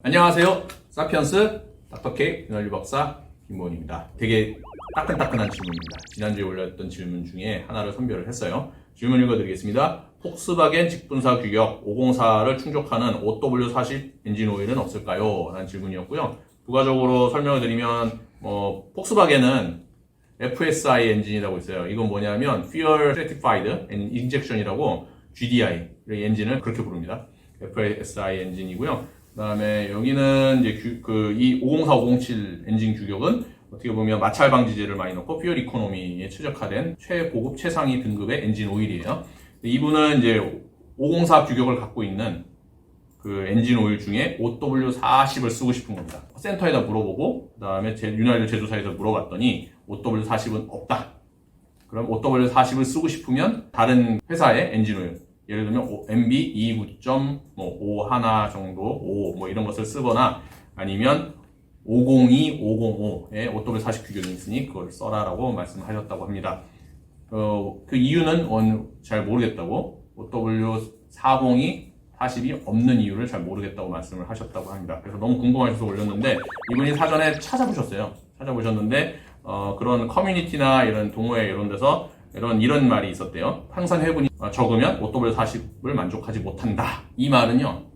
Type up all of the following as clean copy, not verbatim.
안녕하세요. 사피언스 닥터케 윤활유 박사 김모원입니다. 되게 따끈따끈한 질문입니다. 지난주에 올렸던 질문 중에 하나를 선별을 했어요. 질문 읽어드리겠습니다. 폭스바겐 직분사 규격 504를 충족하는 OW40 엔진 오일은 없을까요? 라는 질문이었고요. 부가적으로 설명을 드리면 폭스바겐은 FSI 엔진이라고 있어요. 이건 뭐냐면 Fuel Certified Injection이라고 GDI 엔진을 그렇게 부릅니다. FSI 엔진이고요. 그 다음에 여기는 이제 이 504, 507 엔진 규격은 어떻게 보면 마찰 방지제를 많이 넣고 퓨얼 이코노미에 최적화된 최고급 최상위 등급의 엔진 오일이에요. 이분은 이제 504 규격을 갖고 있는 그 엔진 오일 중에 OW40을 쓰고 싶은 겁니다. 센터에다 물어보고 그 다음에 윤활유 제조사에서 물어봤더니 OW40은 없다. 그럼 OW40을 쓰고 싶으면 다른 회사의 엔진 오일, 예를 들면 MB 29.51 정도 5 이런 것을 쓰거나 아니면 502, 505에 OW40 규격이 있으니 그걸 써라라고 말씀하셨다고 합니다. 그 이유는 잘 모르겠다고, OW40이 40이 없는 이유를 잘 모르겠다고 말씀을 하셨다고 합니다. 그래서 너무 궁금하셔서 올렸는데 이분이 사전에 찾아보셨어요. 찾아보셨는데 그런 커뮤니티나 이런 동호회 이런 데서 이런 말이 있었대요. 항산 회분이 적으면 OW40을 만족하지 못한다. 이 말은요,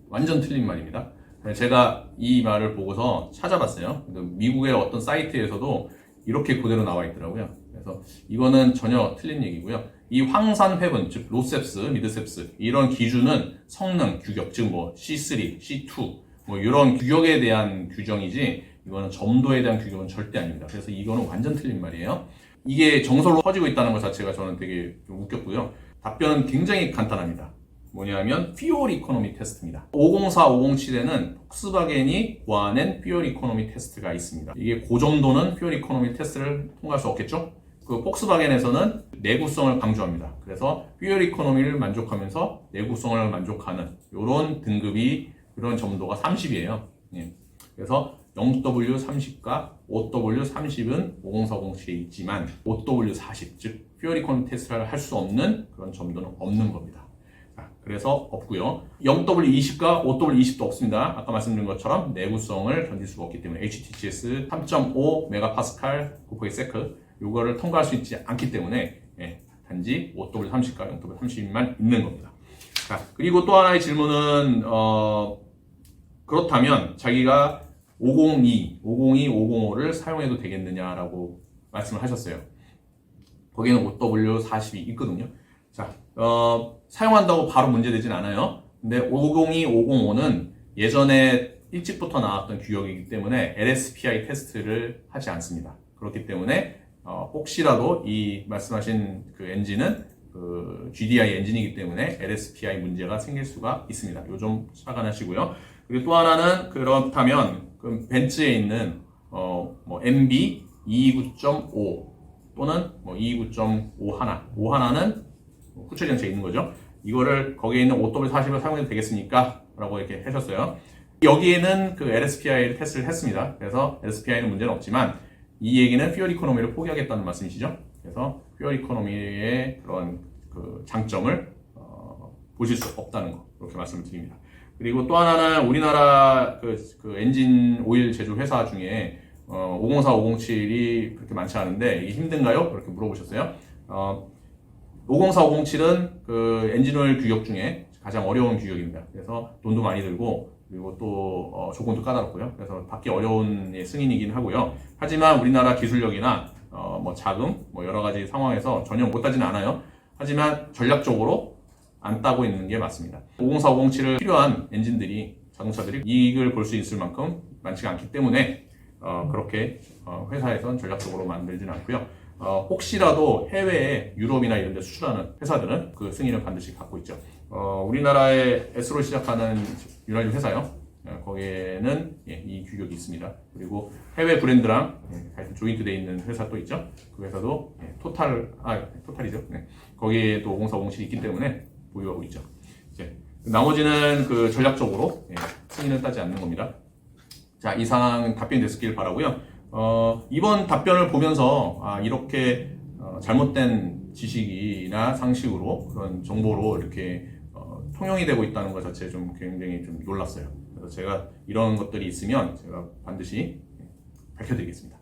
완전 틀린 말입니다. 제가 이 말을 보고서 찾아봤어요. 미국의 어떤 사이트에서도 이렇게 그대로 나와 있더라고요. 그래서 이거는 전혀 틀린 얘기고요. 이 황산 회분, 즉 로셉스, 미드셉스 이런 기준은 성능 규격, 즉 C3, C2 이런 규격에 대한 규정이지 이거는 점도에 대한 규격은 절대 아닙니다. 그래서 이거는 완전 틀린 말이에요. 이게 정설로 퍼지고 있다는 것 자체가 저는 되게 좀 웃겼고요. 답변은 굉장히 간단합니다. 뭐냐면 퓨얼 이코노미 테스트입니다. 504, 507에는 폭스바겐이 고안한 퓨얼 이코노미 테스트가 있습니다. 이게 그 정도는 퓨얼 이코노미 테스트를 통과할 수 없겠죠? 그 폭스바겐에서는 내구성을 강조합니다. 그래서 퓨얼 이코노미를 만족하면서 내구성을 만족하는 이런 등급이, 이런 점도가 30이에요. 예. 그래서 0W30과 OW30은 504, 507에 있지만 OW40, 즉 퓨얼 이코노미 테스트를 할 수 없는 그런 점도는 없는 겁니다. 자, 그래서 없고요. 0W20과 OW20도 없습니다. 아까 말씀드린 것처럼 내구성을 견딜 수가 없기 때문에 HTGS 3.5 메가파스칼 곱하기 세크 요거를 통과할 수 있지 않기 때문에 단지 OW30과 0W30만 있는 겁니다. 자, 그리고 또 하나의 질문은 그렇다면 자기가 502, 505를 사용해도 되겠느냐라고 말씀을 하셨어요. 거기에는 OW40이 있거든요. 자, 사용한다고 바로 문제되진 않아요. 근데 502, 505는 예전에 일찍부터 나왔던 규격이기 때문에 LSPI 테스트를 하지 않습니다. 그렇기 때문에 혹시라도 이 말씀하신 그 엔진은 그 GDI 엔진이기 때문에 LSPI 문제가 생길 수가 있습니다. 요 점 착안하시고요. 그리고 또 하나는 그렇다면 그럼 벤츠에 있는 MB 229.5 또는 229.51는 후처리 장치에 있는 거죠. 이거를 거기에 있는 OW40을 사용해도 되겠습니까? 라고 이렇게 하셨어요. 여기에는 그 LSPI 테스트를 했습니다. 그래서 LSPI는 문제는 없지만 이 얘기는 퓨얼 이코노미를 포기하겠다는 말씀이시죠. 그래서 퓨얼 이코노미의 그런 그 장점을 보실 수 없다는 거, 이렇게 말씀을 드립니다. 그리고 또 하나는 우리나라 그 엔진 오일 제조 회사 중에 504, 507이 그렇게 많지 않은데 이게 힘든가요? 그렇게 물어보셨어요. 504, 507은 그 엔진 오일 규격 중에 가장 어려운 규격입니다. 그래서 돈도 많이 들고 그리고 또 조건도 까다롭고요. 그래서 받기 어려운 승인이긴 하고요. 하지만 우리나라 기술력이나 자금 여러 가지 상황에서 전혀 못 따지는 않아요. 하지만 전략적으로 안 따고 있는 게 맞습니다. 504, 507을 필요한 엔진들이, 자동차들이 이익을 볼 수 있을 만큼 많지가 않기 때문에 그렇게 회사에선 전략적으로 만들지는 않고요. 혹시라도 해외에 유럽이나 이런 데 수출하는 회사들은 그 승인을 반드시 갖고 있죠. 우리나라의 S로 시작하는 윤활유 회사요. 거기에는 이 규격이 있습니다. 그리고 해외 브랜드랑 조인트 되어 있는 회사 또 있죠. 그 회사도 토탈이죠. 거기에도 504, 507이 있기 때문에 보유하고 있죠. 이제 나머지는 그 전략적으로 승인을 따지 않는 겁니다. 자, 이상 답변이 됐길 바라고요. 이번 답변을 보면서 이렇게 잘못된 지식이나 상식으로 그런 정보로 이렇게 통용이 되고 있다는 것 자체에 좀 굉장히 좀 놀랐어요. 그래서 제가 이런 것들이 있으면 제가 반드시 밝혀드리겠습니다.